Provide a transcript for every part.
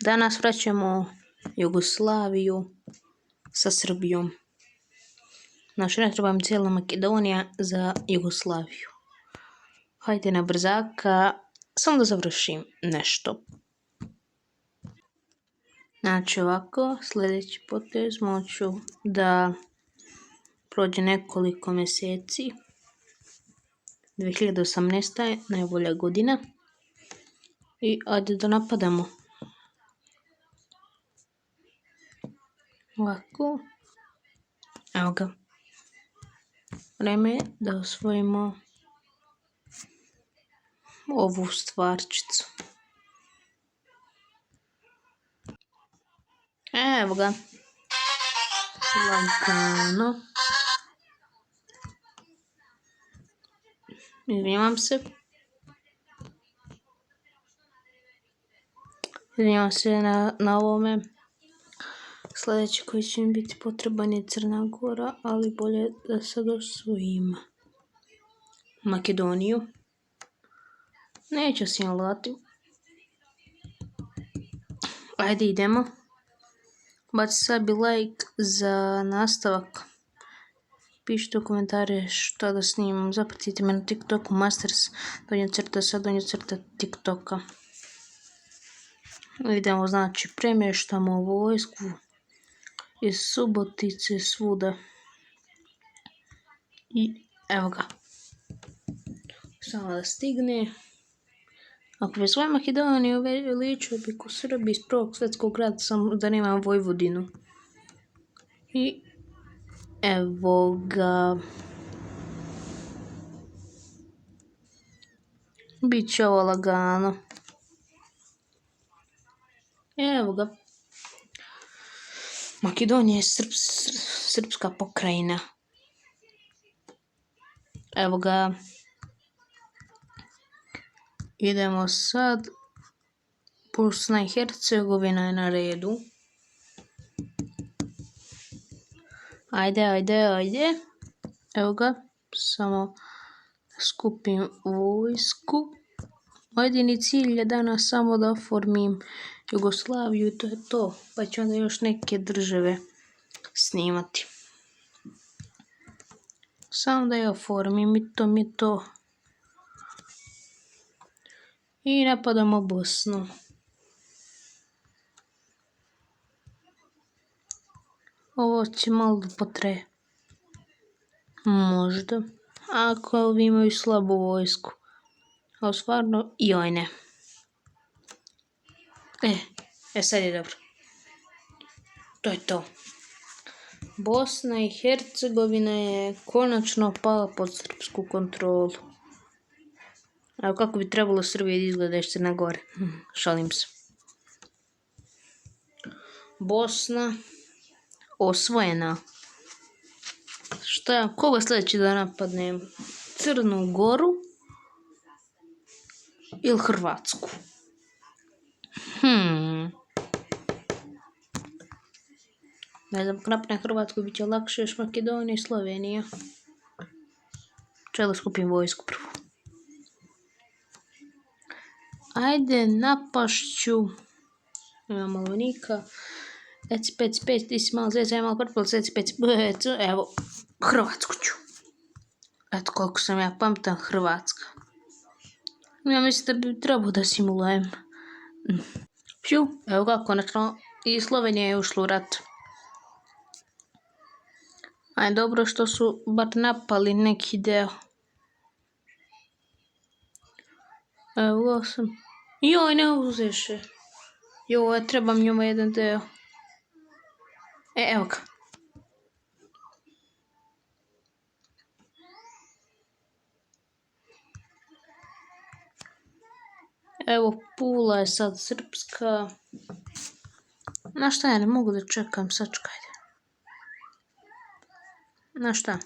Danas vraćamo Jugoslaviju sa Srbijom. Znači, ne treba mi cijela Makedonija za Jugoslaviju. Hajde na brzaka, samo da završim nešto. Znači ovako, sljedeći potez moću da prođe nekoliko mjeseci. 2018. je najbolja godina. I ajde da napadamo. Ovako. Evo ga. Vreme je da osvojimo ovu stvarčicu. Evo ga. Lagano. Izvinjavam se. Izvinjavam se na ovome. Sljedeći koji će mi biti potreban je Crna Gora, ali bolje da sad osvojim Makedoniju. Neću si lagati. Ajde idemo. Baci sebi like za nastavak. Pišite u komentare šta da snimam. Zapratite me na TikToku masters_sa_ TikToka. Idemo, znači, premještamo vojsku iz Subotice svuda. I evo ga. Samo da stigne. Ako bi svoju Makedoniju veličio bi ko Srbi iz Prvog svjetskog rata, samo da nemam Vojvodinu. I evo ga. Biće ovo lagano. Evo ga. Makedonija je srpska pokrajina. Evo ga. Idemo sad. Bosna i Hercegovina je na redu. Ajde. Evo ga. Samo skupim vojsku. Moj jedini cilj je danas samo da oformim Jugoslaviju i to je to. Pa ću onda još neke države snimati. Samo da je oformim i to. I napadamo Bosnu. Ovo će malo da potraje. Možda. Ako ovi imaju slabu vojsku. Ali stvarno joj ne. Sad je dobro. To je to. Bosna i Hercegovina je konačno pala pod srpsku kontrolu. Evo kako bi trebalo Srbije da izgleda još Crna Gora. Šalim se. Bosna osvojena. Koga sljedeći da napadnem? Crnu Goru ili Hrvatsku? Ne znam, napne Hrvatsku bit će lakše, još Makedonija i Slovenija. Čelo skupim vojsku prvo. Ajde, napašću. Imam malo vojnika. Eci, ti si malo zeca, ja malo prpil, eci, evo, Hrvatsku ću. Eto koliko sam ja pametan, Hrvatska. Ja mislim da bi trebao da simulujem. Evo ga, konačno i Slovenija je ušla u rat. Ajde, dobro što su bar napali neki deo. Evo sam. Joj, ne uzeše. Joj, trebam njima jedan deo. Evo ga. Evo, Pula je sad srpska. Na šta ja ne mogu da čekam, sačekajte. Na šta?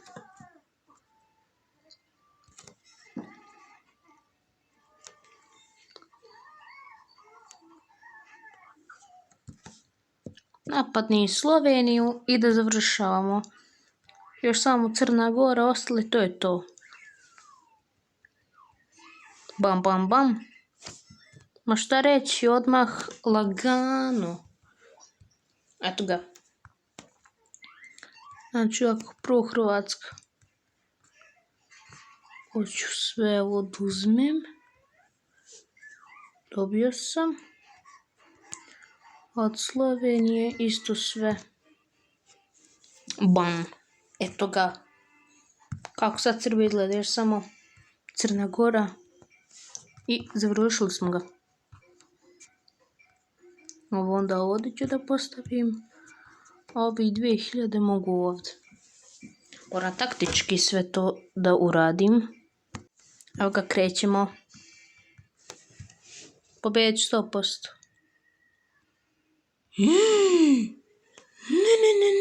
Napadni Sloveniju i da završavamo. Još samo Crna Gora ostali, to je to. Bam. Ma šta reći odmah lagano. Eto ga. Znači ako prvo Hrvatska. Hoću sve oduzmem. Dobio sam. Od Slovenije isto sve. Bam. Eto ga. Kako sad Srbija izgleda, još samo Crna Gora. I završili smo ga. Ovo onda ovdje ću da postavim. A ovih 2000 mogu ovdje. Moram taktički sve to da uradim. Evo ga, krećemo. Pobedit ću 100%.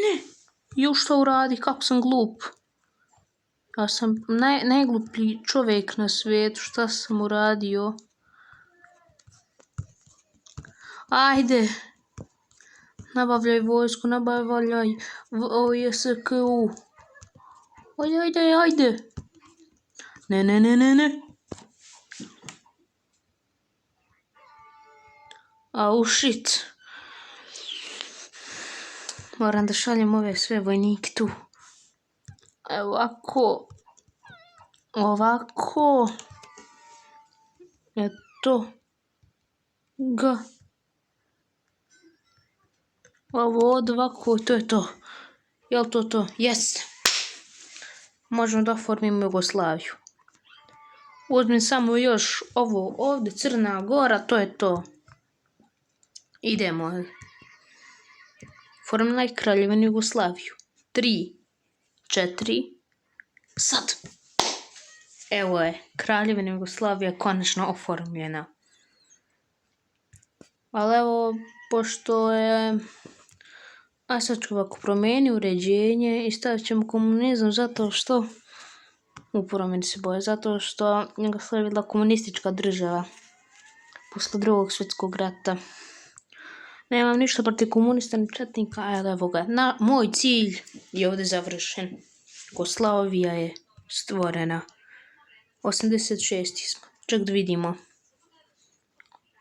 Ne. Još što uradi, kako sam glup. Ja sam najgluplji čovjek na svijetu. Šta sam uradio? Ajde. Nabavljaj vojsku, nabavljaj VSKU. Ajde. Ne. Au shit. Moram da šaljem ove sve vojnike tu. Ovako. Eto ga. Ovo ovako, to je to. Jel to? Yes. Možemo da oformimo Jugoslaviju. Uzmem samo još ovo ovdje, Crna Gora, to je to. Idemo. Formulaj Kraljevinu Jugoslaviju. 3, 4, sad. Evo je, Kraljevina Jugoslavija konačno oformljena. Ali evo, pošto je... A sad ću ovako promijeni uređenje i stavit ćemo komunizam zato što... Promijeni se boje, zato što Jugoslavija je bila komunistička država. Posle Drugog svjetskog rata. Nemam ništa protiv komunista ni četnika, ali evo ga. Moj cilj je ovdje završen. Jugoslavija je stvorena. 86. smo. Ček da vidimo.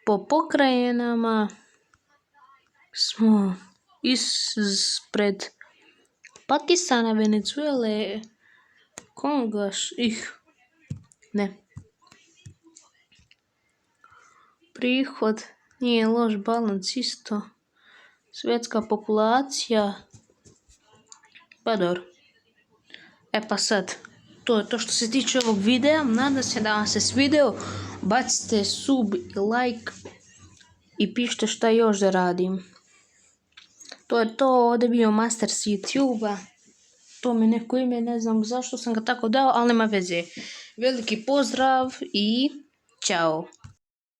Po pokrajinama smo ispred Pakistana, Venezuele, Konga ne. Prihod nije loš, balans isto. Svjetska populacija. Pa dobro. Pa sad, to je to što se tiče ovog videa. Nadam se da vam se svideo. Bacite sub i like. I pišite šta još da radim. To je to. Ovdje je bio master s YouTube-a. To mi neko ime, ne znam zašto sam ga tako dao, ali nema veze. Veliki pozdrav i čao.